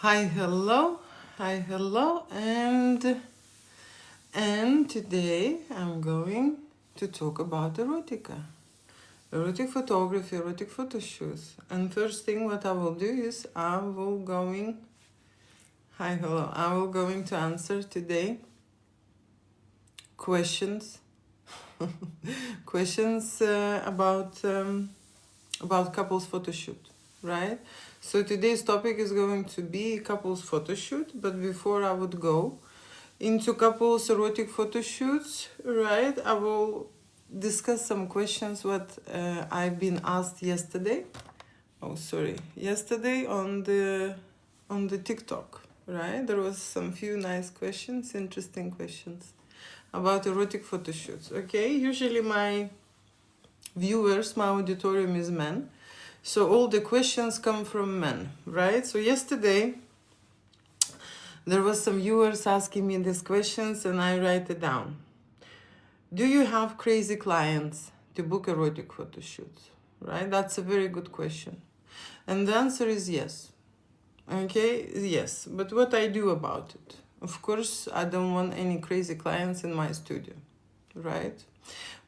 Hi, hello, and today I'm going to talk about erotica, erotic photography, erotic photo shoots. And first thing what I will do is I will going to answer today questions questions about couples photo shoot, right? So today's topic is going to be couples photo shoot, but before I would go into couples erotic photo shoots, right, I will discuss some questions what I've been asked yesterday. Yesterday on the TikTok, right? There was some few nice questions, interesting questions about erotic photo shoots. Okay, usually my viewers, my auditorium is men, so all the questions come from men, right? So yesterday there was some viewers asking me these questions and I write it down. Do you have crazy clients to book erotic photo shoots? Right? That's a very good question. And the answer is yes. Okay, yes. But what I do about it? Of course, I don't want any crazy clients in my studio, right?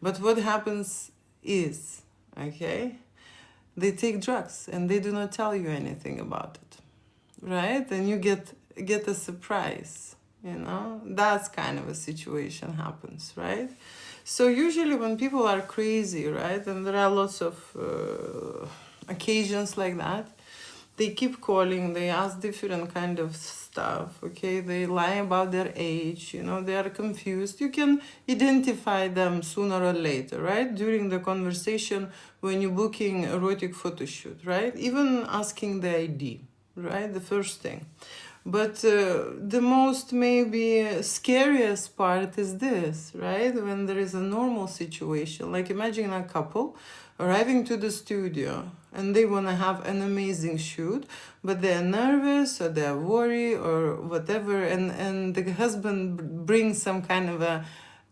But what happens is, okay, they take drugs and they do not tell you anything about it, right? And you get a surprise, that's kind of a situation happens, right? So usually when people are crazy, right, and there are lots of occasions like that, they keep calling, they ask different kind of stuff, okay, they lie about their age, they are confused. You can identify them sooner or later, right, during the conversation when you're booking erotic photo shoot, right, even asking the ID, right, the first thing. But the most maybe scariest part is this, right? When there is a normal situation, like imagine a couple arriving to the studio and they want to have an amazing shoot, but they're nervous or they're worried or whatever, and the husband brings some kind of a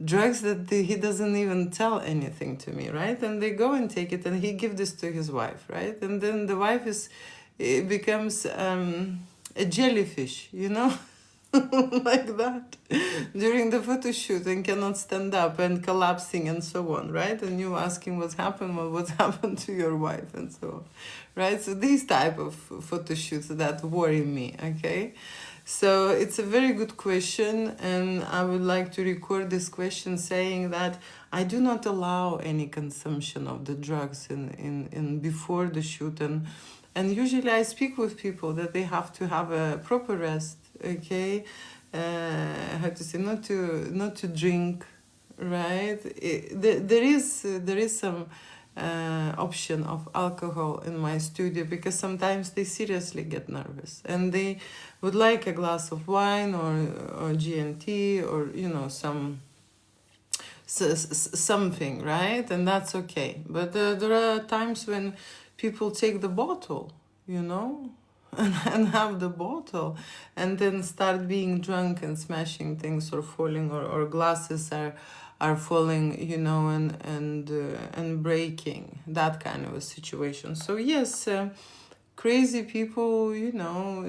drugs that he doesn't even tell anything to me, right? And they go and take it and he gives this to his wife, right? And then the wife becomes a jellyfish, like that during the photo shoot and cannot stand up and collapsing and so on, right? And you asking what's happened, what's happened to your wife and so on, right? So these type of photo shoots that worry me, okay? So it's a very good question, and I would like to record this question saying that I do not allow any consumption of the drugs in before the shoot, and usually I speak with people that they have to have a proper rest, okay? How to say, not to drink, right? There is some option of alcohol in my studio because sometimes they seriously get nervous and they would like a glass of wine or G&T or something, right? And that's okay. But there are times when people take the bottle, and have the bottle and then start being drunk and smashing things or falling or glasses are falling, and breaking, that kind of a situation. So yes, crazy people,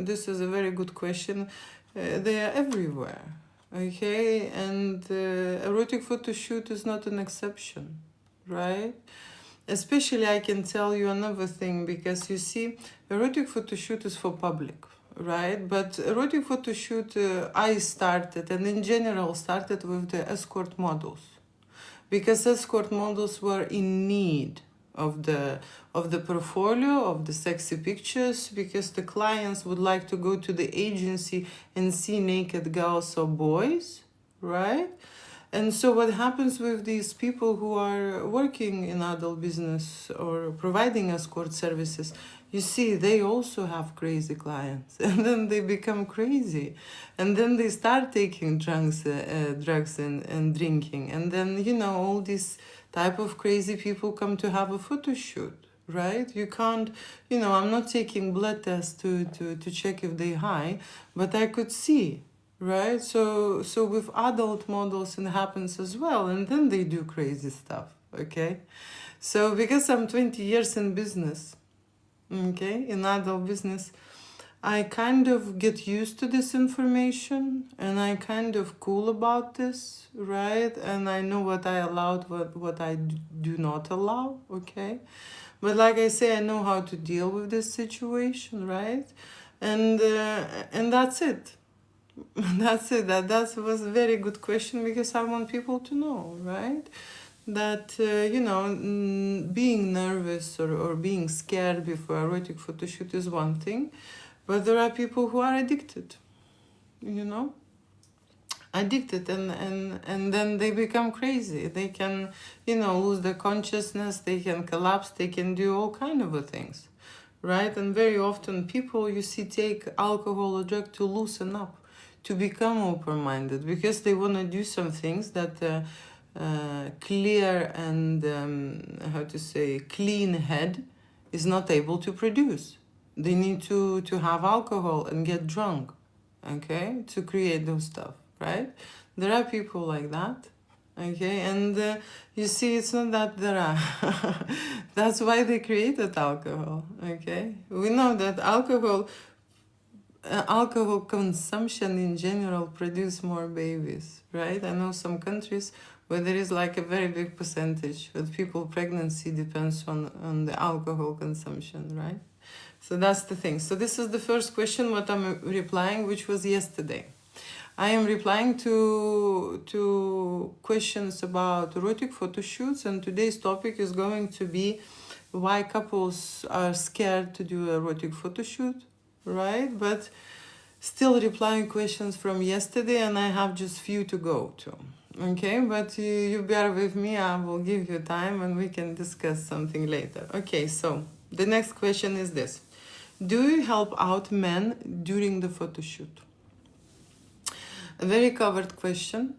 this is a very good question. They are everywhere, okay? And erotic photo shoot is not an exception, right? Especially I can tell you another thing, because you see, erotic photo shoot is for public, right? But erotic photo shoot I started, and in general started with the escort models, because escort models were in need of the portfolio of the sexy pictures, because the clients would like to go to the agency and see naked girls or boys, right? And so what happens with these people who are working in adult business or providing escort services, you see, they also have crazy clients, and then they become crazy, and then they start taking drugs and drinking, and then all these type of crazy people come to have a photo shoot, right? You can't, I'm not taking blood tests to check if they high, but I could see. Right, so with adult models it happens as well, and then they do crazy stuff, okay? So because I'm 20 years in business, okay, in adult business, I kind of get used to this information, and I kind of cool about this, right? And I know what I allowed, what I do not allow, okay? But like I say, I know how to deal with this situation, right? And that's it. That's it. That was a very good question, because I want people to know, right? That, being nervous or being scared before erotic photo shoot is one thing, but there are people who are addicted, addicted, and then they become crazy. They can, lose their consciousness, they can collapse, they can do all kind of things, right? And very often people, you see, take alcohol or drug to loosen up, to become open-minded, because they want to do some things that clear and clean head is not able to produce. They need to have alcohol and get drunk, okay, to create those stuff, right? There are people like that, okay, and you see, it's not that there are. That's why they created alcohol, okay? We know that alcohol consumption in general produce more babies, right? I know some countries where there is like a very big percentage of people pregnancy depends on the alcohol consumption, right? So that's the thing. So this is the first question what I'm replying, which was yesterday. I am replying to questions about erotic photo shoots, and today's topic is going to be why couples are scared to do erotic photo shoot, right? But still replying questions from yesterday, and I have just few to go to. Okay, but you bear with me, I will give you time and we can discuss something later. Okay, so the next question is this. Do you help out men during the photo shoot? A very covered question,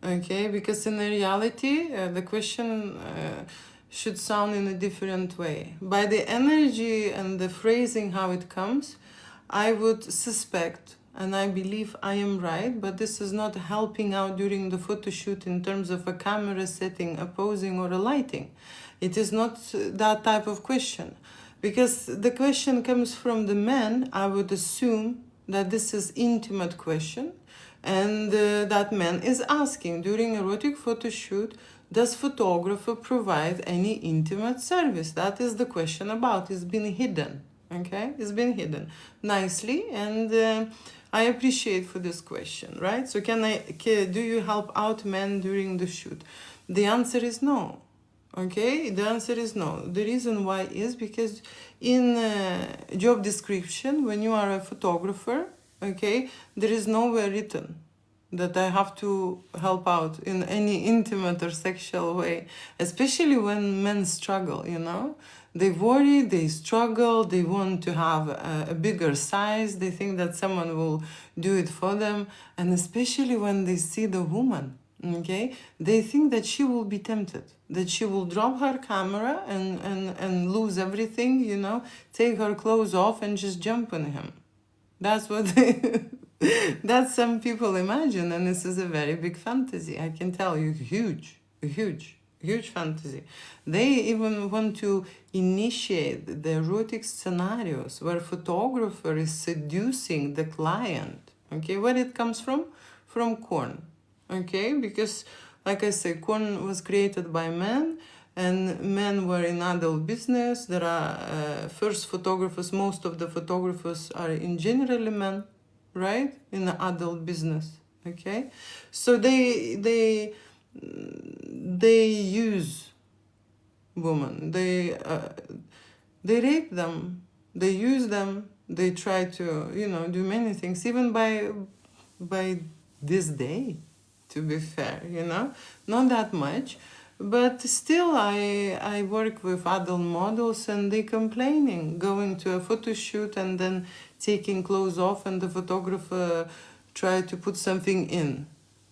okay, because in reality, the question should sound in a different way. By the energy and the phrasing, how it comes, I would suspect, and I believe I am right, but this is not helping out during the photo shoot in terms of a camera setting, a posing, or a lighting. It is not that type of question. Because the question comes from the man, I would assume that this is intimate question, and that man is asking during erotic photo shoot, does photographer provide any intimate service? That is the question about. It's been hidden. Okay, it's been hidden nicely, and I appreciate for this question, right? So do you help out men during the shoot? The answer is no. Okay, the answer is no. The reason why is because in job description, when you are a photographer, okay, there is nowhere written that I have to help out in any intimate or sexual way, especially when men struggle, They worry, they struggle, they want to have a bigger size, they think that someone will do it for them, and especially when they see the woman, okay, they think that she will be tempted, that she will drop her camera and lose everything, take her clothes off and just jump on him. That's what that's some people imagine, and this is a very big fantasy. I can tell you, huge fantasy. They even want to initiate the erotic scenarios where photographer is seducing the client. Okay, where it comes from? From porn. Okay, because like I say, porn was created by men, and men were in adult business. There are first photographers, most of the photographers are in generally men, right? In the adult business. Okay, so they use women, they rape them, they use them, they try to do many things, even by this day, to be fair, not that much, but still I work with adult models, and they complaining going to a photo shoot and then taking clothes off, and the photographer try to put something in,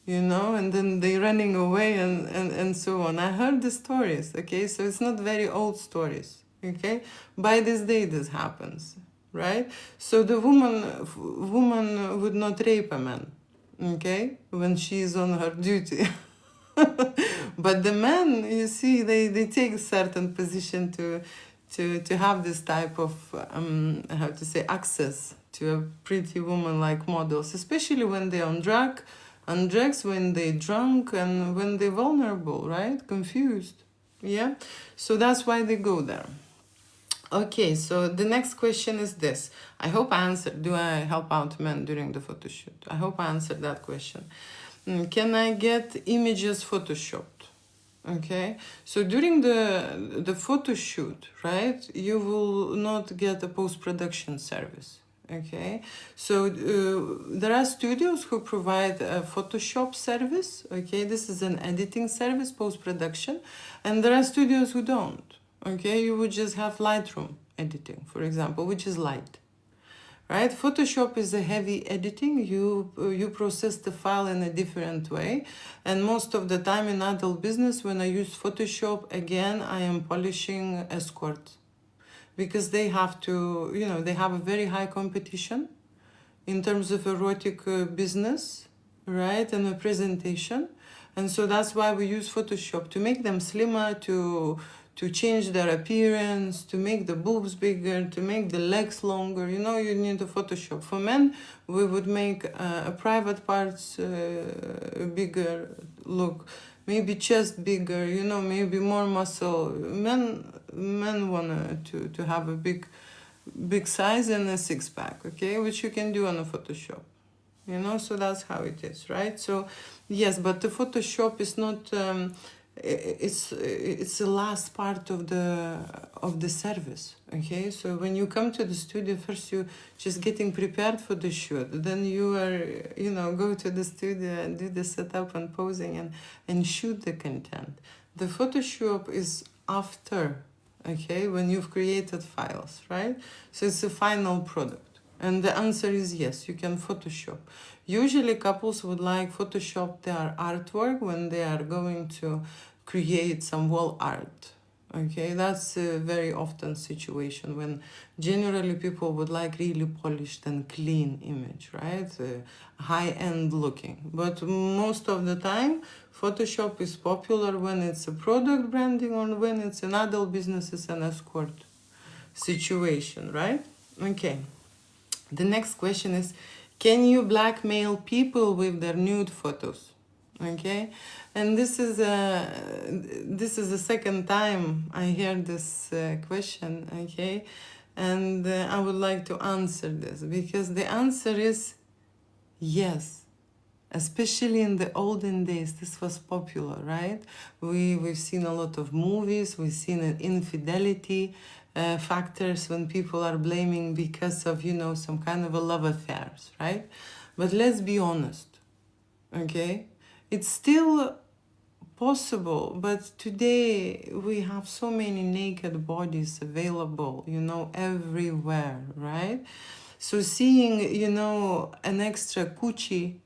and then they running away and so on. I heard the stories, okay, so it's not very old stories, okay, by this day this happens, right? So the woman would not rape a man, okay, when she is on her duty. But the men, you see, they take a certain position to have this type of access to a pretty woman like models, especially when they're on drugs, when they're drunk, and when they're vulnerable, right? Confused. Yeah? So that's why they go there. Okay, so the next question is this. I hope I answered. Do I help out men during the photo shoot? I hope I answered that question. Can I get images photoshopped? Okay, so during the photo shoot, right, you will not get a post-production service. Okay, so there are studios who provide a Photoshop service. Okay, this is an editing service, post-production, and there are studios who don't. Okay, you would just have Lightroom editing, for example, which is light. Right? Photoshop is a heavy editing. You process the file in a different way. And most of the time in adult business, when I use Photoshop, again, I am polishing escorts. Because they have to, they have a very high competition in terms of erotic business, right? And a presentation. And so that's why we use Photoshop, to make them slimmer, to change their appearance, to make the boobs bigger, to make the legs longer. You need a Photoshop. For men, we would make a private parts bigger look, maybe chest bigger, maybe more muscle. Men want to have a big size and a six-pack, okay, which you can do on a Photoshop. So that's how it is, right? So yes, but the Photoshop is not it's the last part of the service. Okay, so when you come to the studio, first you just getting prepared for the shoot, then you are go to the studio and do the setup and posing and shoot the content. The Photoshop is after, okay, when you've created files, right? So it's a final product. And the answer is yes, you can Photoshop. Usually couples would like Photoshop their artwork when they are going to create some wall art. Okay, that's a very often situation when generally people would like really polished and clean image, right? High-end looking. But most of the time, Photoshop is popular when it's a product branding or when it's an adult businesses and escort situation, right? Okay. The next question is, can you blackmail people with their nude photos? Okay, and this is the second time I hear this question. Okay, and I would like to answer this because the answer is yes. Especially in the olden days, this was popular, right? We've seen a lot of movies. We've seen an infidelity factors when people are blaming because of, some kind of a love affairs, right? But let's be honest, okay? It's still possible, but today we have so many naked bodies available, everywhere, right? So seeing, an extra coochie,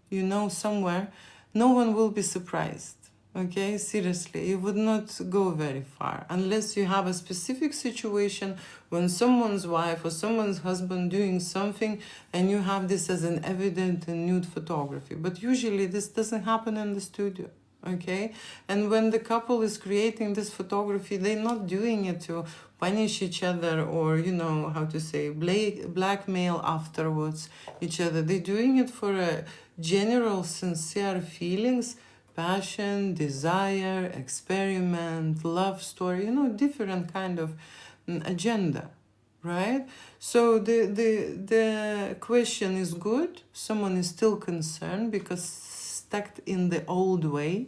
somewhere, no one will be surprised. Okay, seriously, it would not go very far unless you have a specific situation when someone's wife or someone's husband doing something and you have this as an evident and nude photography. But usually this doesn't happen in the studio. Okay, and when the couple is creating this photography, they're not doing it to punish each other or, blackmail afterwards each other. They're doing it for a general, sincere feelings, passion, desire, experiment, love story, different kind of agenda, right? So the question is good. Someone is still concerned because stuck in the old way,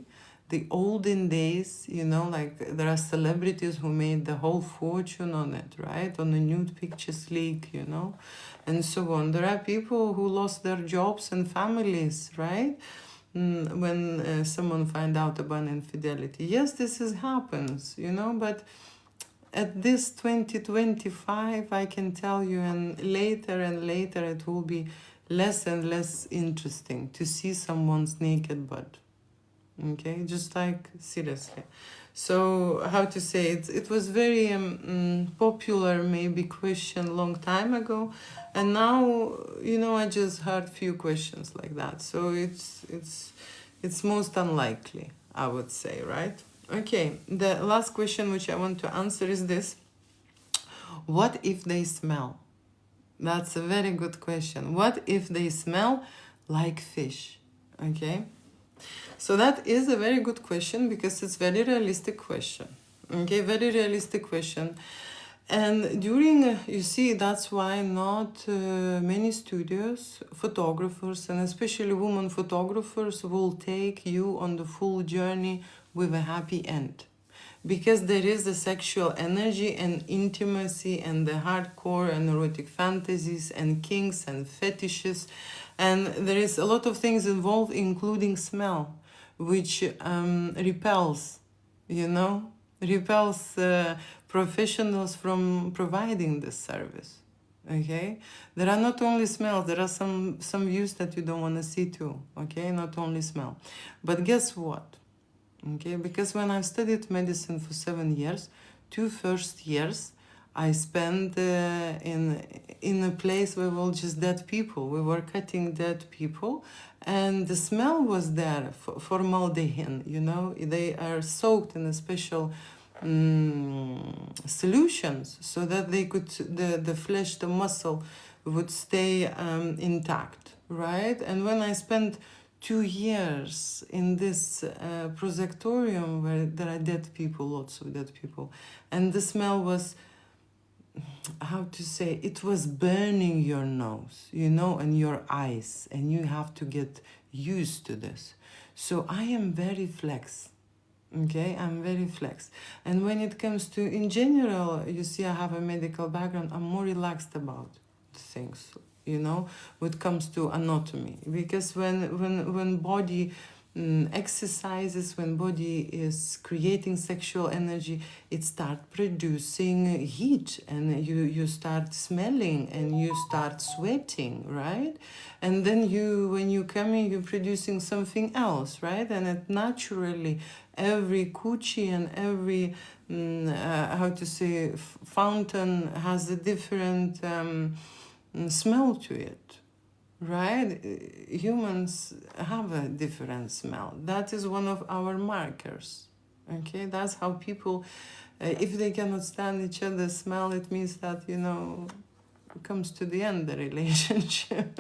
the olden days, there are celebrities who made the whole fortune on it, right? On the nude pictures leak, and so on. There are people who lost their jobs and families, right? When someone find out about infidelity. Yes, happens, but at this 2025, I can tell you, and later it will be less and less interesting to see someone's naked butt. Okay, just like seriously. So how to say it? It was very popular, maybe question long time ago, and now I just heard few questions like that. So it's most unlikely, I would say, right? Okay, the last question which I want to answer is this: what if they smell? That's a very good question. What if they smell like fish? Okay. So that is a very good question because it's very realistic question. Okay, very realistic question. And during, you see, that's why not many studios, photographers, and especially women photographers will take you on the full journey with a happy end. Because there is a sexual energy and intimacy and the hardcore and erotic fantasies and kinks and fetishes. And there is a lot of things involved, including smell, which repels, you know, repels professionals from providing this service. Okay, there are not only smells, there are some views that you don't want to see too. Okay, not only smell, but guess what? Okay, because when I studied medicine for 7 years, 2 first years I spent in a place where we were just dead people. We were cutting dead people, and the smell was there, formaldehyde, you know. They are soaked in a special solutions so that they could, the flesh, the muscle would stay intact, right? And when I spent 2 years in this prosectorium where there are dead people, lots of dead people, and the smell was, how to say, it was burning your nose, you know, and your eyes, and you have to get used to this. So I am very flex. Okay, I'm very flex. And when it comes to, in general, you see, I have a medical background, I'm more relaxed about things, you know, when it comes to anatomy. Because when body exercises, when body is creating sexual energy, it starts producing heat, and you start smelling and you start sweating, right? And then you, when you come in, you're producing something else, right? And it naturally, every coochie and every how to say, fountain has a different smell to it, right? Humans have a different smell. That is one of our markers. Okay, that's how people, if they cannot stand each other's smell, it means that, you know, comes to the end the relationship.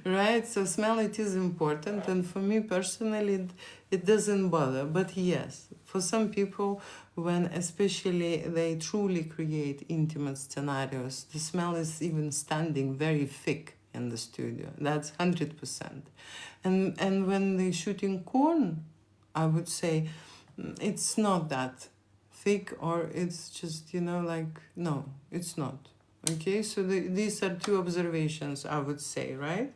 Right? So smell, it is important, and for me personally it doesn't bother. But yes, for some people, when especially they truly create intimate scenarios, the smell is even standing very thick in the studio. That's 100%. And when they're shooting corn, I would say it's not that thick, or it's just, you know, like, no, it's not. Okay, so these are 2 observations, I would say, right?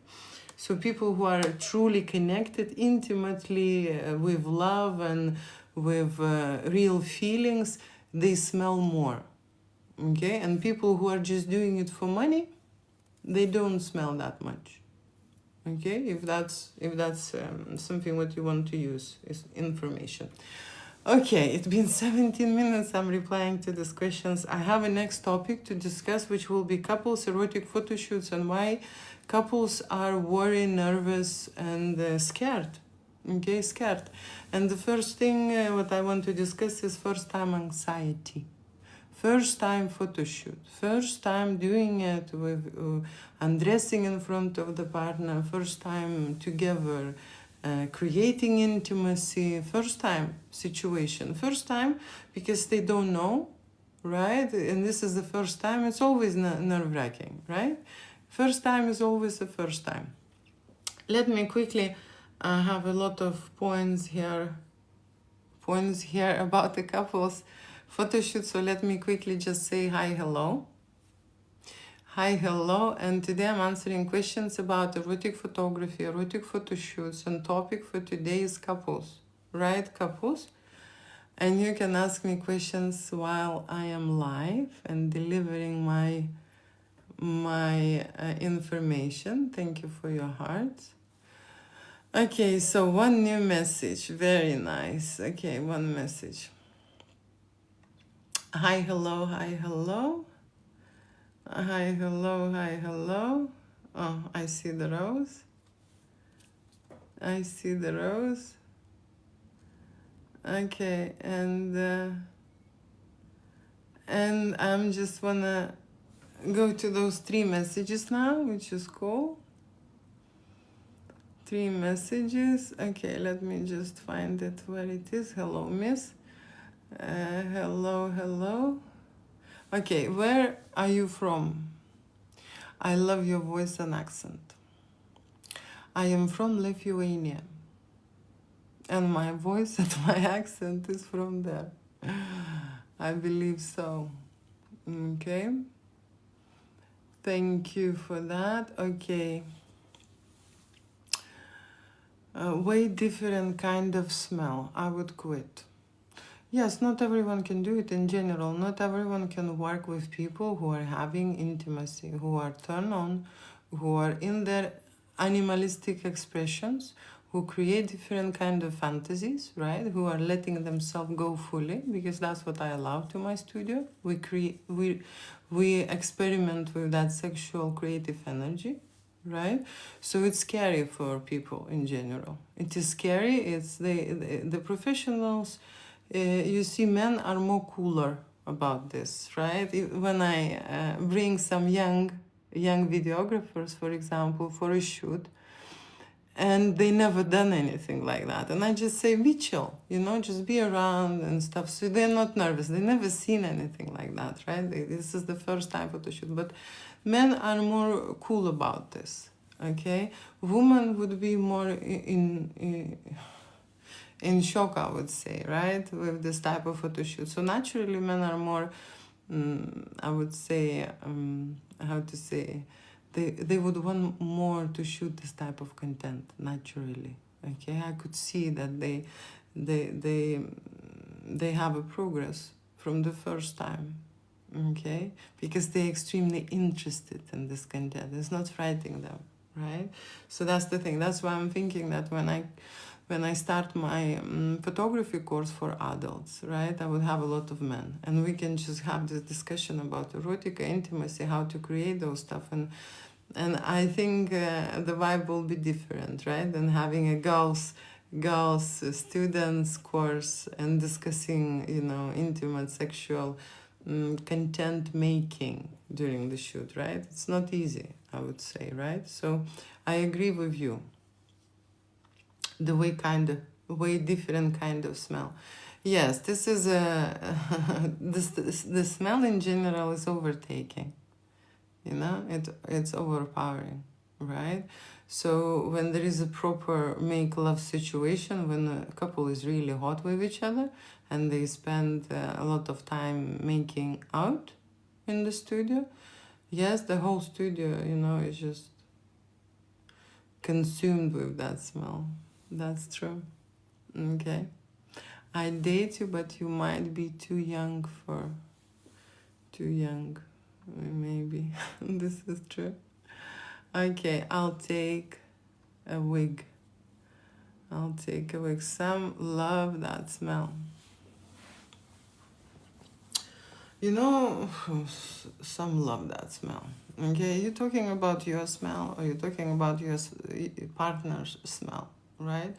So people who are truly connected intimately with love and with real feelings, they smell more. Okay, and people who are just doing it for money, they don't smell that much. Okay, if that's something what you want to use is information. Okay, it's been 17 minutes. I'm replying to these questions. I have a next topic to discuss, which will be couples erotic photo shoots and why couples are worried, nervous, and scared. Okay, scared. And the first thing what I want to discuss is first time anxiety. First time photo shoot. First time doing it with undressing in front of the partner. First time together. Creating intimacy, first time situation, first time because they don't know, right? And this is the first time, it's always nerve-wracking, right? First time is always the first time. Let me quickly have a lot of points here about the couples photo shoot, so let me quickly just say hi, hello. Hi, hello, and today I'm answering questions about erotic photography, erotic photo shoots, and topic for today is couples, right? Couples. And you can ask me questions while I am live and delivering my information. Thank you for your heart. Okay, so one new message, very nice. Okay, one message. Hi, hello, hi, hello. Hi, hello, hi, hello. Oh, I see the rose. I see the rose. Okay, and I'm just wanna go to those 3 messages now, which is cool. 3 messages. Okay, let me just find it where it is. Hello, miss. Hello. Okay, where are you from? I love your voice and accent. I am from Lithuania. And my voice and my accent is from there. I believe so. Okay. Thank you for that. Okay. Way different kind of smell. I would quit. Yes, not everyone can do it in general. Not everyone can work with people who are having intimacy, who are turned on, who are in their animalistic expressions, who create different kind of fantasies, right? Who are letting themselves go fully, because that's what I allow to my studio. We experiment with that sexual creative energy, right? So it's scary for people in general. It is scary. It's the professionals. You see, men are more cooler about this, right? When I bring some young videographers, for example, for a shoot, and they never done anything like that, and I just say, be chill, you know, just be around and stuff, so they're not nervous. They never seen anything like that, right? This is the first time photo shoot. But men are more cool about this, okay? Women would be more in shock, I would say, right, with this type of photo shoot. So naturally, men are more, I would say, how to say, they would want more to shoot this type of content naturally. Okay, I could see that they have a progress from the first time. Okay, because they're extremely interested in this content. It's not frightening them, right? So that's the thing. That's why I'm thinking that when I start my photography course for adults, right, I would have a lot of men, and we can just have this discussion about erotica, intimacy, how to create those stuff, and I think the vibe will be different, right, than having a girls students course and discussing, you know, intimate sexual content making during the shoot, right? It's not easy, I would say, right? So I agree with you. The way different kind of smell. Yes, this is the smell in general is overtaking. You know, it's overpowering, right? So when there is a proper make love situation, when a couple is really hot with each other and they spend a lot of time making out in the studio, yes, the whole studio, you know, is just consumed with that smell. That's true. Okay. I date you, but you might be too young. Maybe. This is true. Okay, I'll take a wig. Some love that smell. You know, some love that smell. Okay, you're talking about your smell, or you're talking about your partner's smell, right?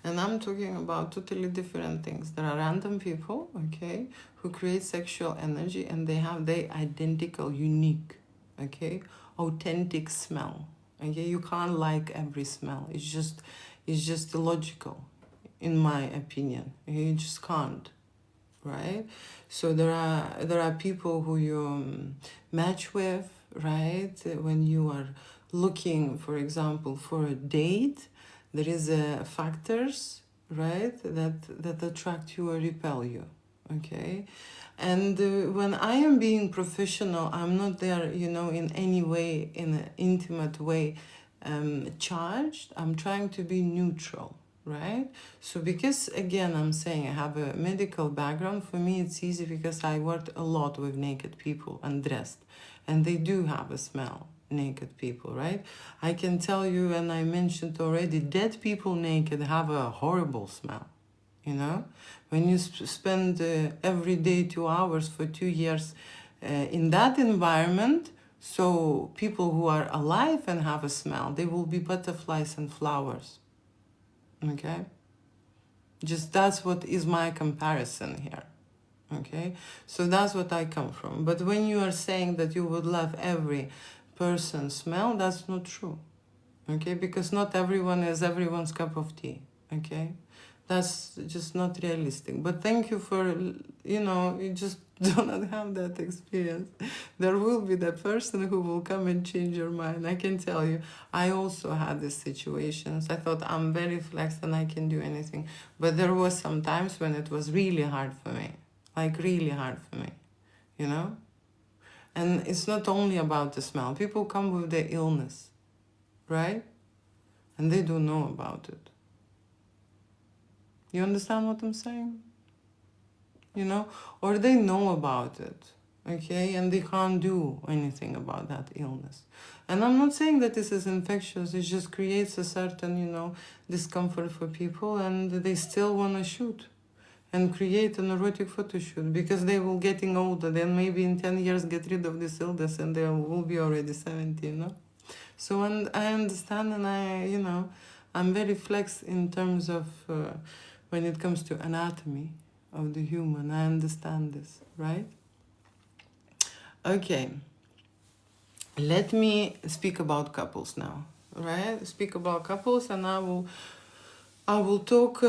And I'm talking about totally different things. There are random people, okay, who create sexual energy, and they have their identical, unique, okay, authentic smell. Okay, you can't like every smell. It's just illogical, in my opinion. You just can't, right? So there are people who you match with, right? When you are looking, for example, for a date, there is factors, right, that attract you or repel you, okay? And when I am being professional, I'm not there, you know, in any way, in an intimate way, charged. I'm trying to be neutral, right? So because, again, I'm saying I have a medical background, for me it's easy because I worked a lot with naked people, undressed, and they do have a smell. Naked people, right? I can tell you, and I mentioned already, dead people naked have a horrible smell, you know? When you spend every day 2 hours for 2 years in that environment, so people who are alive and have a smell, they will be butterflies and flowers, okay? Just that's what is my comparison here, Okay, so that's what I come from. But when you are saying that you would love every person's smell, that's not true. Okay, because not everyone is everyone's cup of tea. Okay, that's just not realistic. But thank you for, you just do not have that experience. There will be the person who will come and change your mind. I can tell you, I also had these situations. I thought I'm very flexed and I can do anything. But there was some times when it was really hard for me. Like really hard for me, you know? And it's not only about the smell. People come with their illness, right? And they don't know about it. You understand what I'm saying? You know? Or they know about it, okay? And they can't do anything about that illness. And I'm not saying that this is infectious. It just creates a certain, discomfort for people, and they still want to shoot and create an erotic photo shoot because they will getting older. Then maybe in 10 years get rid of this illness and they will be already 70, So and I understand, and I'm very flex in terms of when it comes to anatomy of the human. I understand this, right? Okay. Let me speak about couples now, right? Speak about couples, and I will talk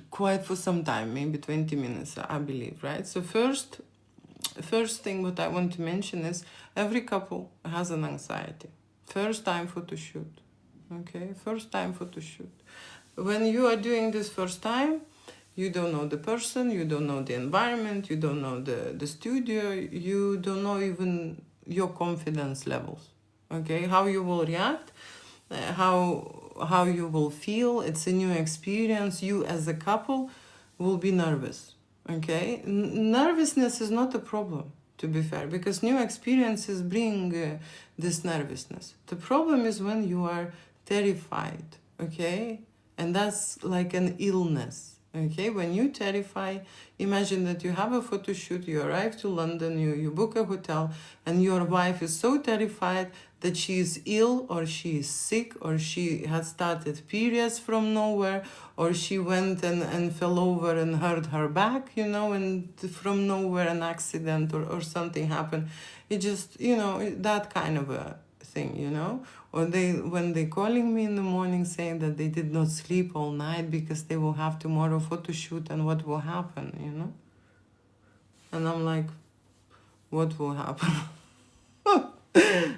quite for some time, maybe 20 minutes, I believe, right? So first thing what I want to mention is every couple has an anxiety. First time photo shoot, okay? First time photo shoot. When you are doing this first time, you don't know the person, you don't know the environment, you don't know the studio, you don't know even your confidence levels, okay? How you will react, how you will feel. It's a new experience. You as a couple will be nervous, okay? Nervousness is not a problem, to be fair, because new experiences bring this nervousness. The problem is when you are terrified, okay? And that's like an illness, okay? When you terrify, imagine that you have a photo shoot, you arrive to London, you book a hotel, and your wife is so terrified that she is ill, or she is sick, or she has started periods from nowhere, or she went and fell over and hurt her back, and from nowhere an accident or something happened. It just, that kind of a thing, Or when they calling me in the morning saying that they did not sleep all night because they will have tomorrow photo shoot, and what will happen, And I'm like, what will happen?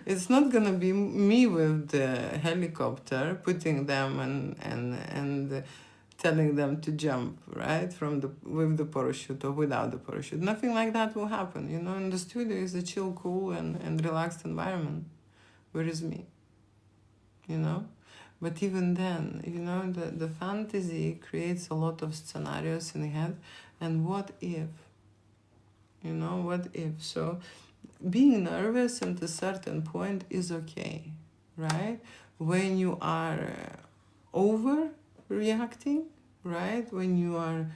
It's not gonna be me with the helicopter putting them and telling them to jump, right, with the parachute or without the parachute. Nothing like that will happen, And the studio is a chill, cool, and relaxed environment. Where is me? But even then, the fantasy creates a lot of scenarios in the head. And what if? What if? So being nervous at a certain point is okay, right? When you are overreacting, right? When you are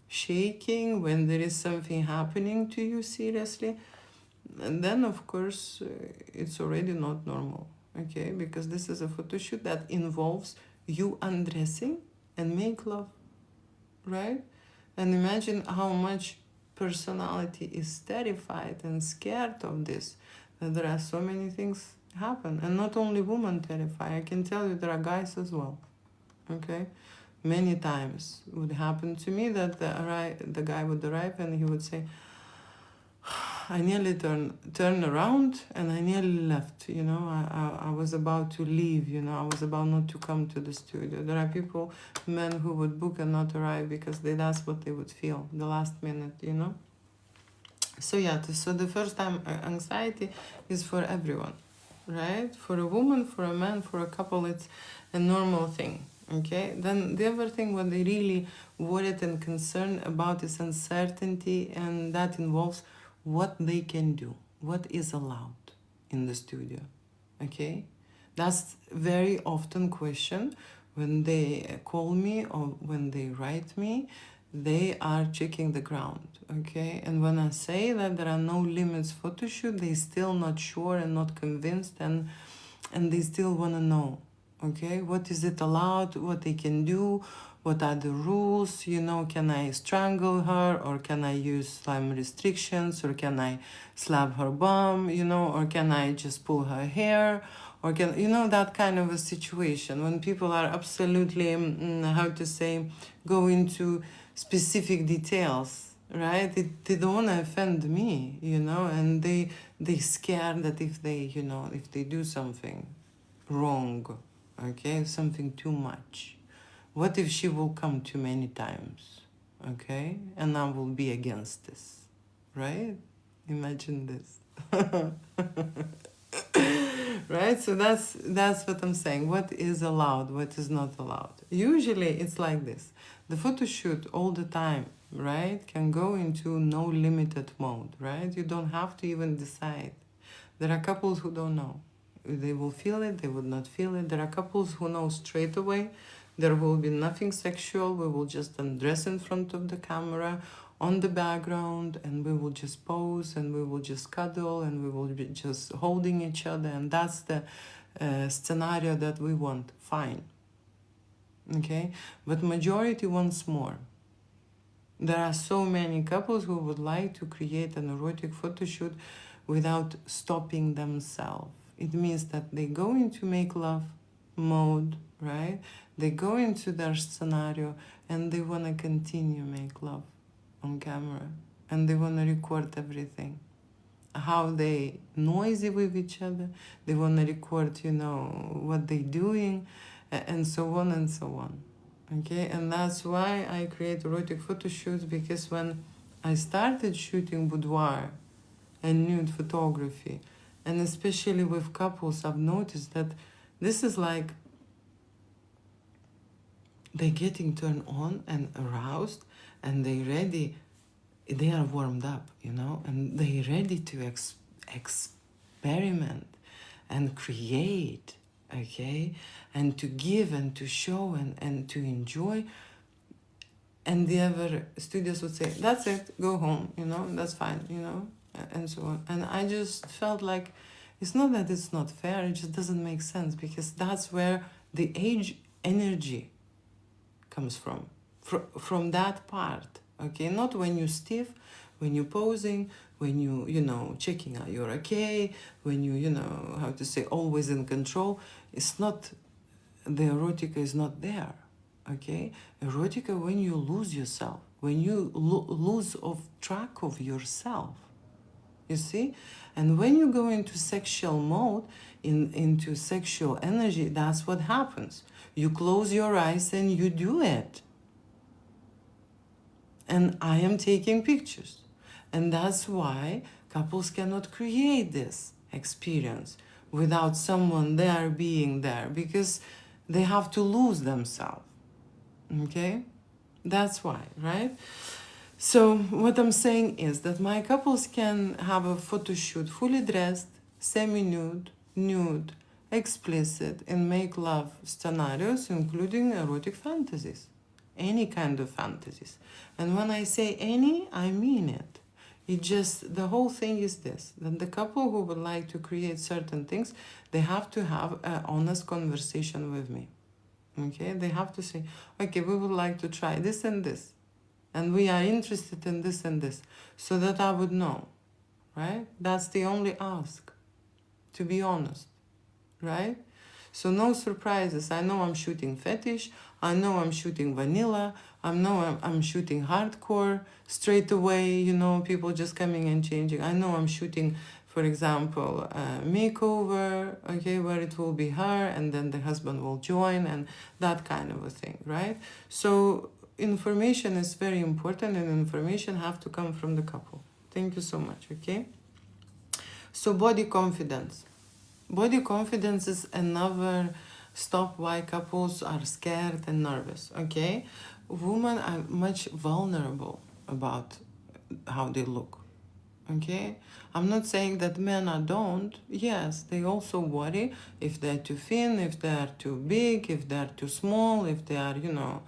shaking, when there is something happening to you seriously, and then of course it's already not normal, okay? Because this is a photo shoot that involves you undressing and make love, right? And imagine how much personality is terrified and scared of this, that there are so many things happen. And not only women terrify, I can tell you there are guys as well, okay? Many times it would happen to me that the guy would arrive and he would say, I nearly turned around and I nearly left, I was about to leave, I was about not to come to the studio. There are men who would book and not arrive because that's what they would feel the last minute, So so the first time anxiety is for everyone, right? For a woman, for a man, for a couple, it's a normal thing, okay? Then the other thing what they really worried and concerned about is uncertainty, and that involves what they can do, what is allowed in the studio, okay? That's very often question when they call me or when they write me. They are checking the ground, okay? And when I say that there are no limits photo shoot, they still not sure and not convinced, and they still want to know, Okay, what is it allowed, what they can do, what are the rules, you know, can I strangle her, or can I use some restrictions, or can I slap her bum, you know, or can I just pull her hair, or can, you know, that kind of a situation when people are absolutely, how to say, go into specific details, right? They don't want to offend me, you know, and they scared that if they, you know, if they do something wrong, okay, something too much, what if she will come too many times, okay, and I will be against this, right? Imagine this. Right, so that's what I'm saying. What is allowed, what is not allowed? Usually it's like this. The photo shoot all the time, right, can go into no limited mode, right? You don't have to even decide. There are couples who don't know. They will feel it, they would not feel it. There are couples who know straight away. There will be nothing sexual. We will just undress in front of the camera on the background, and we will just pose, and we will just cuddle, and we will be just holding each other, and that's the scenario that we want. Fine. Okay? But majority wants more. There are so many couples who would like to create an erotic photo shoot without stopping themselves. It means that they go into make love mode, right? They go into their scenario and they want to continue make love on camera, and they want to record everything. How they noisy with each other, they want to record, you know, what they doing, and so on and so on. Okay, and that's why I create erotic photo shoots, because when I started shooting boudoir and nude photography, and especially with couples, I've noticed that this is like they're getting turned on and aroused, and they are warmed up, you know, and they're ready to experiment and create, okay, and to give and to show and to enjoy. And the other studios would say, that's it, go home, you know, that's fine, you know, and so on. And I just felt like it's not that it's not fair, it just doesn't make sense, because that's where the age energy comes from that part, okay? Not when you're stiff, when you're posing, when you know, checking out you're okay, when you know, how to say, always in control. It's not, the erotica is not there, okay? Erotica when you lose yourself, when you lose of track of yourself, you see? And when you go into sexual mode, into sexual energy, that's what happens. You close your eyes and you do it. And I am taking pictures. And that's why couples cannot create this experience without someone there being there, because they have to lose themselves. Okay? That's why, right? So what I'm saying is that my couples can have a photo shoot fully dressed, semi-nude, nude, explicit, and make love scenarios, including erotic fantasies. Any kind of fantasies. And when I say any, I mean it. It just, the whole thing is this, that the couple who would like to create certain things, they have to have an honest conversation with me. Okay? They have to say, okay, we would like to try this and this, and we are interested in this and this, so that I would know, right? That's the only ask, to be honest, right? So no surprises. I know I'm shooting fetish, I know I'm shooting vanilla, I know I'm shooting hardcore straight away, you know, people just coming and changing. I know I'm shooting, for example, makeover, okay, where it will be her and then the husband will join, and that kind of a thing, right? So information is very important, and information have to come from the couple. Thank you so much, okay? So body confidence. Body confidence is another stop why couples are scared and nervous, okay? Women are much vulnerable about how they look, okay? I'm not saying that men don't. Yes, they also worry if they're too thin, if they're too big, if they're too small, if they are, you know,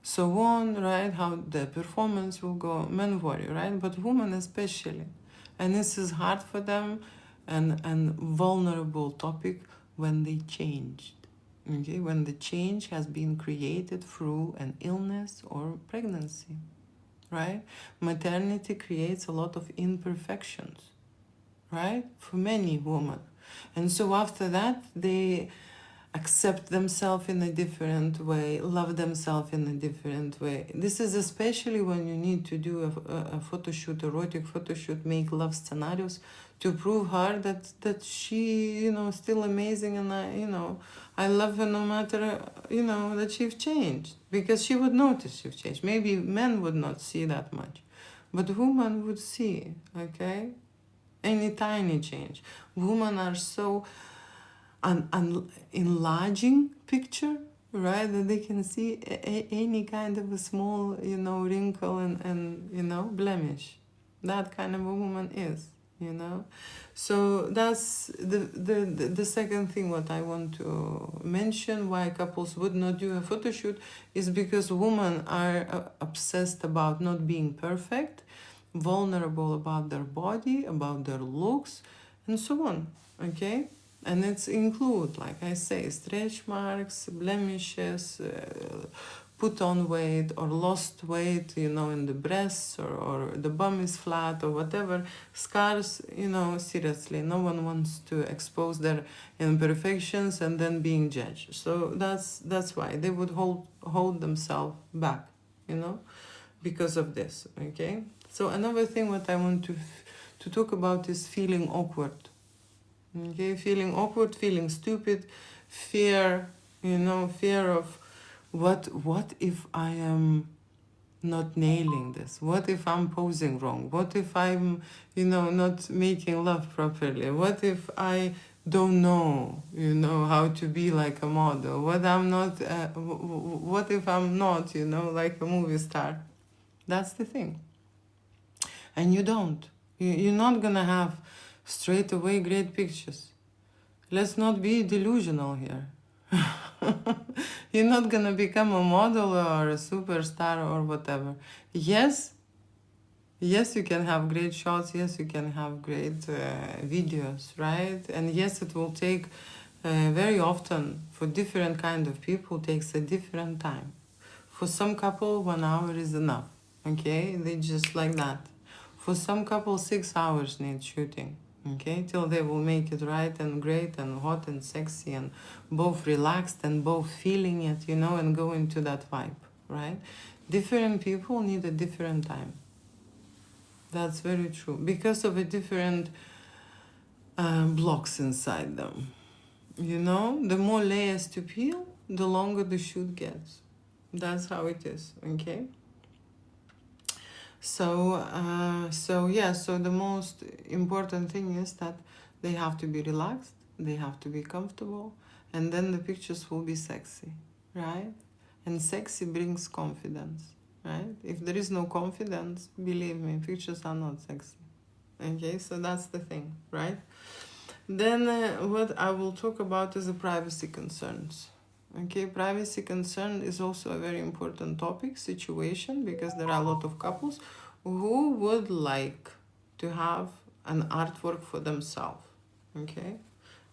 so on, right? How the performance will go. Men worry, right? But women especially. And this is hard for them, and vulnerable topic when they changed. Okay, when the change has been created through an illness or pregnancy, right? Maternity creates a lot of imperfections, right? For many women. And so after that, they accept themselves in a different way, love themselves in a different way. This is especially when you need to do a photo shoot, erotic photo shoot, make love scenarios to prove her that she, you know, still amazing, and I love her no matter, that she's changed, because she would notice she's changed. Maybe men would not see that much, but women would see, okay? Any tiny change. Women are so enlarging picture, right, that they can see any kind of a small, wrinkle and blemish. That kind of a woman is, so that's the second thing what I want to mention, why couples would not do a photo shoot, is because women are obsessed about not being perfect, vulnerable about their body, about their looks, and so on, okay? And it's include, like I say, stretch marks, blemishes, put on weight or lost weight, in the breasts, or the bum is flat or whatever. Scars, seriously, no one wants to expose their imperfections and then being judged. So that's why they would hold themselves back, because of this, okay? So another thing what I want to talk about is feeling awkward. Okay, feeling awkward, feeling stupid, fear, fear of what if I am not nailing this? What if I'm posing wrong? What if I'm, not making love properly? What if I don't know, how to be like a model? What if I'm not, like a movie star? That's the thing. And you don't. You're not gonna have straight away great pictures. Let's not be delusional here. You're not gonna become a model or a superstar or whatever. Yes, you can have great shots. Yes, you can have great videos, right? And yes, it will take very often, for different kind of people, takes a different time. For some couple, 1 hour is enough. Okay, they just like that. For some couple, 6 hours need shooting. Okay, till they will make it right and great and hot and sexy and both relaxed and both feeling it, and go into that vibe, right? Different people need a different time. That's very true, because of a different blocks inside them. The more layers to peel, the longer the shoot gets. That's how it is, okay? So the most important thing is that they have to be relaxed, they have to be comfortable, and then the pictures will be sexy, right? And sexy brings confidence, right? If there is no confidence, believe me, pictures are not sexy. Okay, so that's the thing, right? Then what I will talk about is the privacy concerns. Okay, privacy concern is also a very important topic, situation, because there are a lot of couples who would like to have an artwork for themselves. Okay,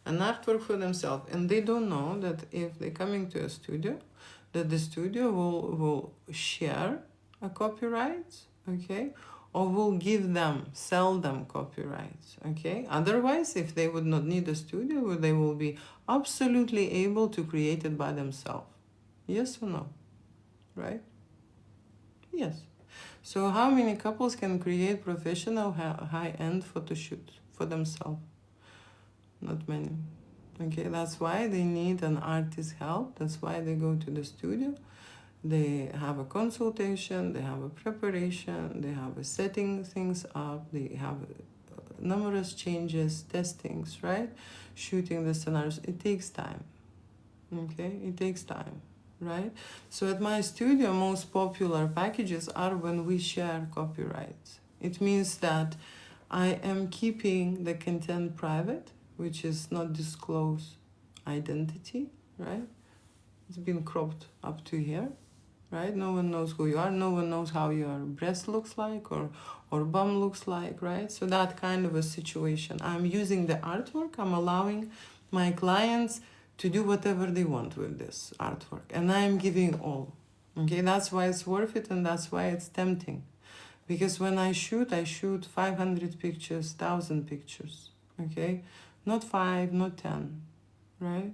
an artwork for themselves, and they don't know that if they're coming to a studio, that the studio will share a copyright, okay, or will sell them copyrights, okay? Otherwise, if they would not need a studio, they will be absolutely able to create it by themselves. Yes or no? Right? Yes. So how many couples can create professional high-end photo shoots for themselves? Not many. Okay, that's why they need an artist's help. That's why they go to the studio. They have a consultation, they have a preparation, they have a setting things up, they have numerous changes, testings, right? Shooting the scenarios. It takes time. Okay, it takes time, right? So at my studio, most popular packages are when we share copyrights. It means that I am keeping the content private, which is not disclosed identity, right? It's been cropped up to here, right? No one knows who you are. No one knows how your breast looks like or bum looks like, right? So that kind of a situation. I'm using the artwork. I'm allowing my clients to do whatever they want with this artwork. And I am giving all. Okay, that's why it's worth it, and that's why it's tempting. Because when I shoot 500 pictures, 1,000 pictures. Okay, not 5, not 10, right?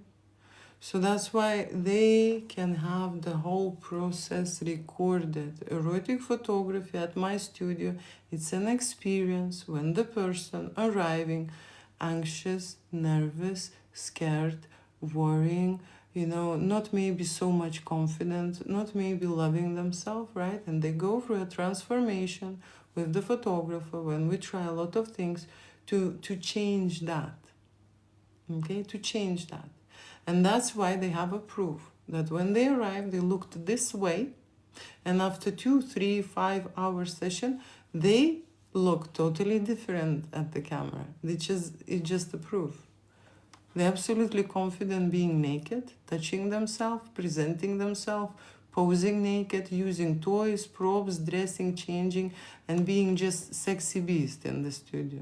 So that's why they can have the whole process recorded. Erotic photography at my studio, it's an experience when the person arriving anxious, nervous, scared, worrying, not maybe so much confident, not maybe loving themselves, right? And they go through a transformation with the photographer when we try a lot of things to change that, okay, to change that. And that's why they have a proof that when they arrive, they looked this way, and after 2, 3, 5 hour session, they look totally different at the camera. It's just a proof. They're absolutely confident being naked, touching themselves, presenting themselves, posing naked, using toys, props, dressing, changing, and being just sexy beast in the studio.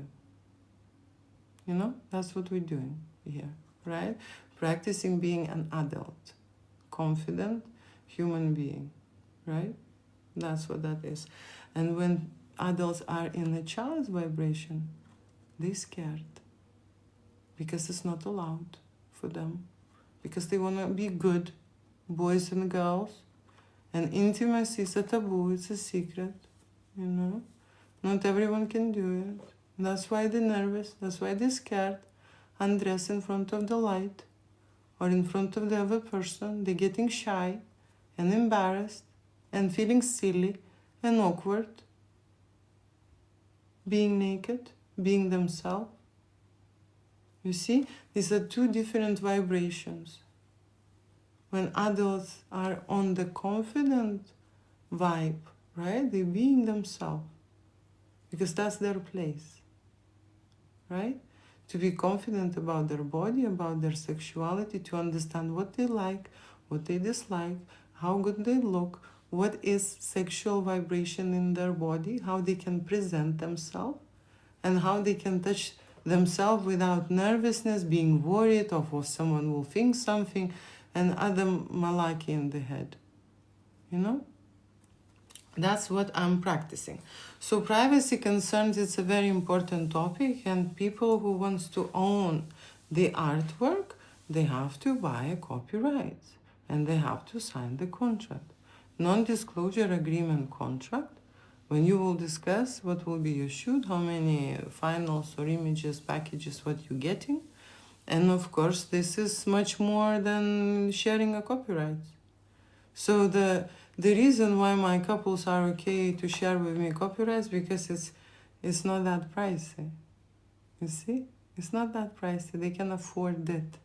That's what we're doing here, right? Practicing being an adult, confident human being, right? That's what that is. And when adults are in a child's vibration, they're scared because it's not allowed for them, because they want to be good boys and girls, and intimacy is a taboo, it's a secret, Not everyone can do it. That's why they're nervous, that's why they're scared. Undress in front of the light or in front of the other person. They're getting shy and embarrassed and feeling silly and awkward. Being naked, being themselves. You see, these are two different vibrations. When adults are on the confident vibe, right? They're being themselves because that's their place, right? To be confident about their body, about their sexuality, to understand what they like, what they dislike, how good they look, what is sexual vibration in their body, how they can present themselves, and how they can touch themselves without nervousness, being worried of someone will think something, and other malaki in the head. That's what I'm practicing. So privacy concerns, it's a very important topic, and people who wants to own the artwork, they have to buy a copyright and they have to sign the contract. Non-disclosure agreement contract, when you will discuss what will be your shoot, how many finals or images, packages, what you're getting. And of course, this is much more than sharing a copyright. So the reason why my couples are okay to share with me copyrights, because it's not that pricey. You see? It's not that pricey. They can afford it.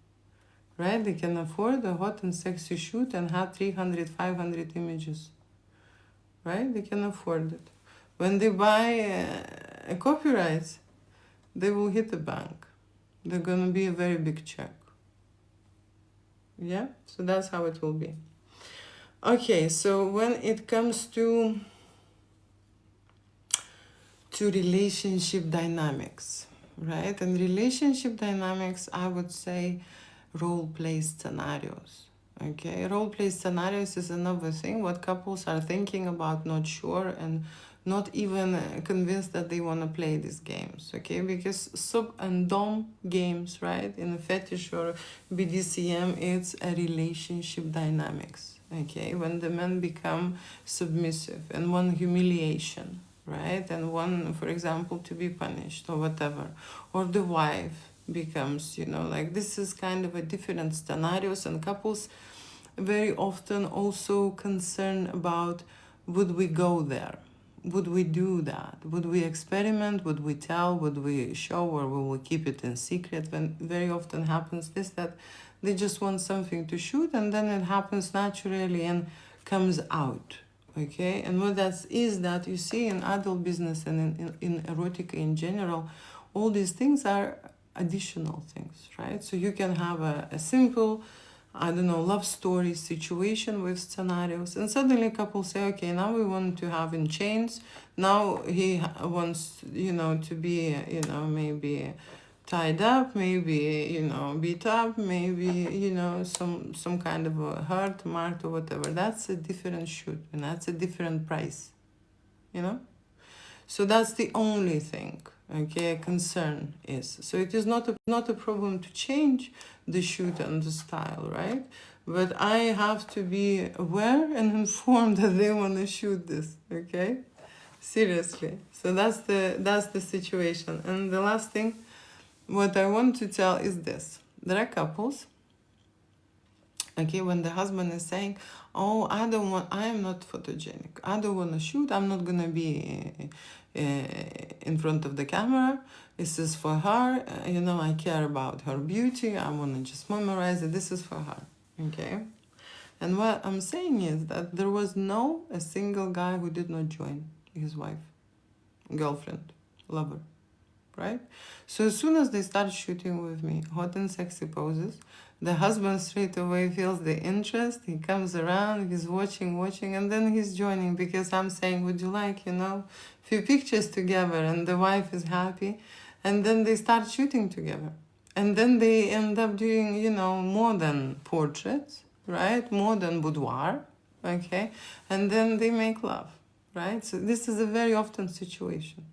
Right? They can afford a hot and sexy shoot and have 300, 500 images. Right? They can afford it. When they buy a copyright, they will hit the bank. They're going to be a very big check. Yeah? So that's how it will be. Okay, so when it comes to relationship dynamics, right? And relationship dynamics, I would say role-play scenarios. Okay, role-play scenarios is another thing what couples are thinking about, not sure, and not even convinced that they want to play these games, okay? Because sub and dom games, right, in a fetish or BDSM, it's a relationship dynamics, okay? When the men become submissive and want humiliation, right? And one, for example, to be punished or whatever, or the wife becomes, like this is kind of a different scenarios, and couples very often also concerned about, would we go there? Would we do that? Would we experiment? Would we tell? Would we show? Or will we keep it in secret? When very often happens this, that they just want something to shoot and then it happens naturally and comes out, okay? And what that is that you see in adult business and in erotica in general, all these things are additional things, right? So you can have a simple, I don't know, love story situation with scenarios, and suddenly a couple say, okay, now we want to have in chains, now he wants, to be, maybe tied up, maybe, you know, beat up, maybe, you know, some kind of a hurt, marked, or whatever. That's a different shoot, and that's a different price, you know. So that's the only thing, okay, a concern is. So it is not a problem to change the shoot and the style, right? But I have to be aware and informed that they want to shoot this, okay? Seriously. So that's the situation. And the last thing, what I want to tell is this. There are couples, okay, when the husband is saying, oh, I am not photogenic, I don't want to shoot, I'm not gonna be in front of the camera, this is for her, you know, I care about her beauty, I want to just memorize it, this is for her, okay? And what I'm saying is that there was a single guy who did not join his wife, girlfriend, lover, right? So as soon as they start shooting with me, hot and sexy poses, the husband straight away feels the interest, he comes around, he's watching, and then he's joining, because I'm saying, would you like, you know, few pictures together, and the wife is happy, and then they start shooting together. And then they end up doing, you know, more than portraits, right? More than boudoir, okay? And then they make love, right? So this is a very often situation.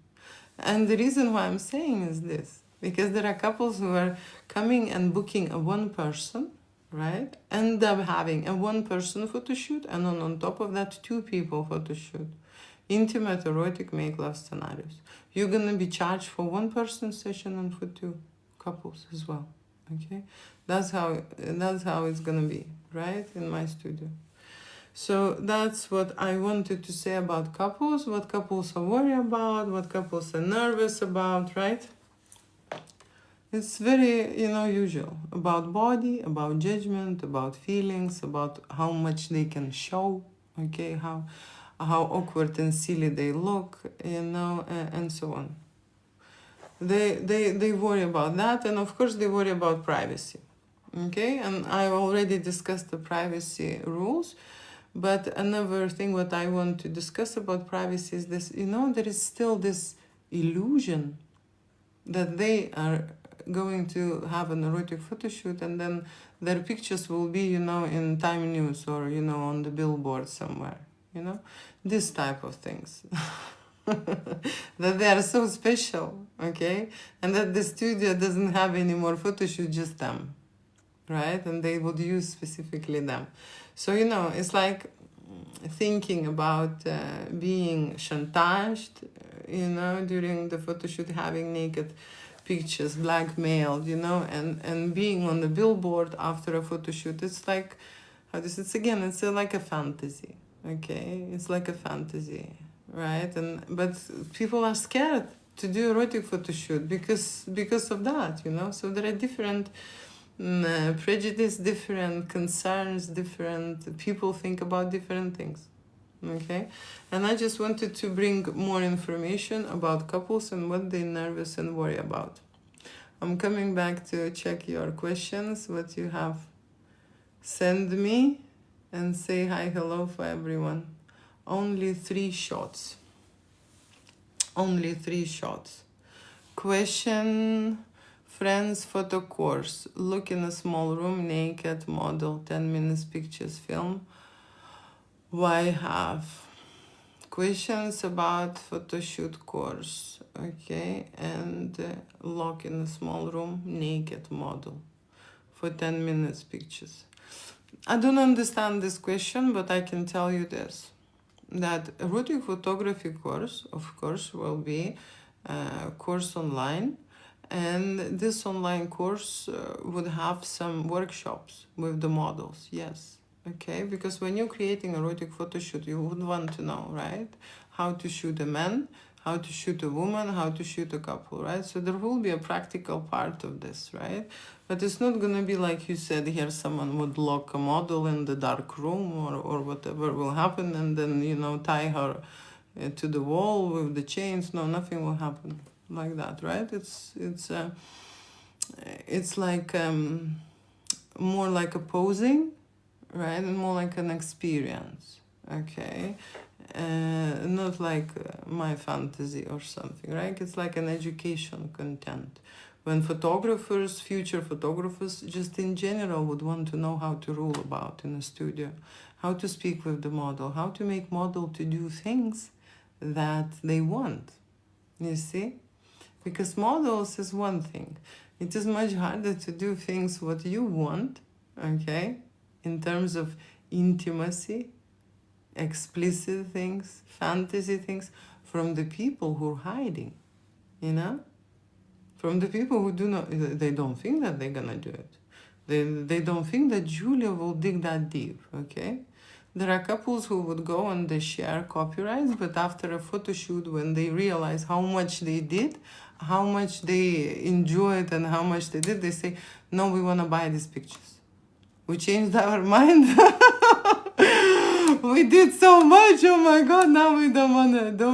And the reason why I'm saying is this, because there are couples who are coming and booking a one person, right? End up having a one person photo shoot, and on top of that, 2 people photo shoot. Intimate, erotic, make love scenarios. You're gonna be charged for 1 person session and for 2 couples as well, okay? That's how it's gonna be, right? In my studio. So that's what I wanted to say about couples, what couples are worried about, what couples are nervous about, right? It's very, you know, usual. About body, about judgment, about feelings, about how much they can show, okay, how awkward and silly they look, you know, and so on. They worry about that, and of course they worry about privacy, okay? And I already discussed the privacy rules. But another thing what I want to discuss about privacy is this, you know, there is still this illusion that they are going to have an erotic photo shoot, and then their pictures will be, you know, in Time News, or, you know, on the billboard somewhere, you know, this type of things. That they are so special, okay? And that the studio doesn't have any more photo shoot, just them, right? And they would use specifically them. So, you know, it's like thinking about being chantaged, you know, during the photo shoot, having naked pictures, blackmailed, you know, and being on the billboard after a photo shoot. It's like, it's like a fantasy, okay? It's like a fantasy, right? But people are scared to do erotic photo shoot because of that, you know? So there are different prejudice, different concerns, different people think about different things, okay? And I just wanted to bring more information about couples and what they're nervous and worry about. I'm coming back to check your questions, what you have sent me, and say hi, hello for everyone. Only 3 shots. Only 3 shots. Question: friends photo course. Look in a small room, naked, model, 10 minutes pictures, film. Why have? Questions about photo shoot course, okay? And lock in a small room, naked, model, for 10 minutes pictures. I don't understand this question, but I can tell you this, that erotic photography course, of course, will be a course online. And this online course would have some workshops with the models, yes, okay? Because when you're creating a erotic photo shoot, you would want to know, right? How to shoot a man, how to shoot a woman, how to shoot a couple, right? So there will be a practical part of this, right? But it's not going to be like you said here, someone would lock a model in the dark room or whatever will happen, and then, you know, tie her to the wall with the chains. No, nothing will happen like that, right? It's like more like a posing, right? And more like an experience, okay? Not like my fantasy or something, right? It's like an education content when photographers, future photographers, just in general would want to know how to rule about in a studio, how to speak with the model, how to make model to do things that they want, you see? Because models is one thing. It is much harder to do things what you want, okay? In terms of intimacy, explicit things, fantasy things, from the people who are hiding, you know? From the people who do not, they don't think that they're gonna do it. They don't think that Julia will dig that deep, okay? There are couples who would go and they share copyrights, but after a photo shoot, when they realize how much they did, how much they enjoyed and how much they did, they say, no, we want to buy these pictures. We changed our mind. We did so much, oh my God, now we don't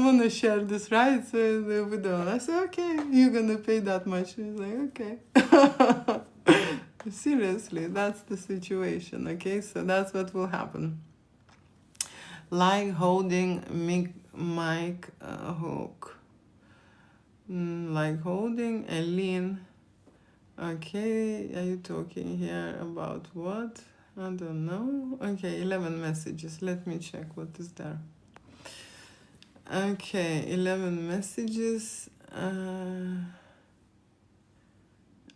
wanna share this, right? So we don't. I say, okay, you're gonna pay that much. He's like, okay. Seriously, that's the situation, okay? So that's what will happen. Like holding mic hook. Like holding a lean. Okay, are you talking here about what? I don't know. Okay, 11 messages. Let me check what is there. Okay, 11 messages.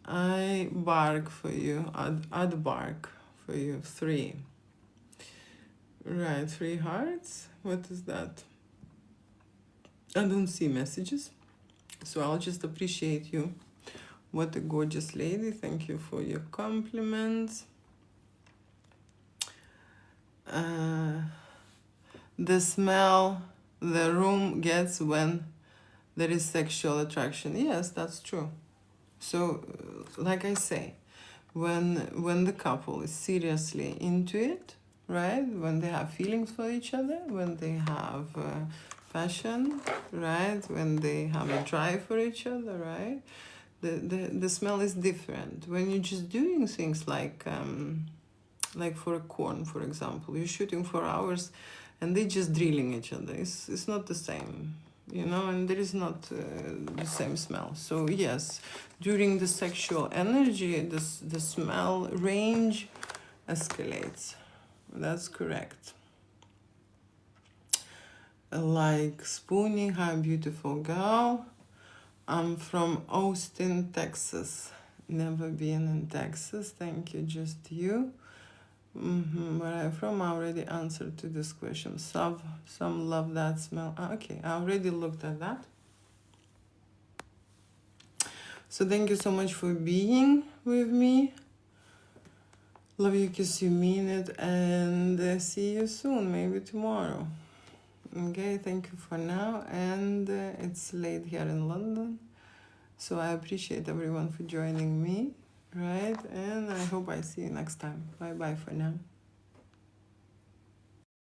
I bark for you. I'd bark for you. 3. Right, 3 hearts. What is that? I don't see messages, so I'll just appreciate you. What a gorgeous lady. Thank you for your compliments. The smell the room gets when there is sexual attraction. Yes, that's true. So, like I say, when the couple is seriously into it, right? When they have feelings for each other, when they have passion, right? When they have a drive for each other, right? The smell is different. When you're just doing things like for a corn, for example, you're shooting for hours and they just drilling each other. It's not the same, you know, and there is not the same smell. So yes, during the sexual energy, the smell range escalates. That's correct. Like spooning, hi beautiful girl. I'm from Austin, Texas. Never been in Texas. Thank you, just you. Where I'm from, I already answered to this question. Some love that smell. Okay, I already looked at that. So thank you so much for being with me. Love you, kiss you, mean it, and see you soon, maybe tomorrow. Okay, thank you for now, and it's late here in London, so I appreciate everyone for joining me, right? And I hope I see you next time. Bye bye for now.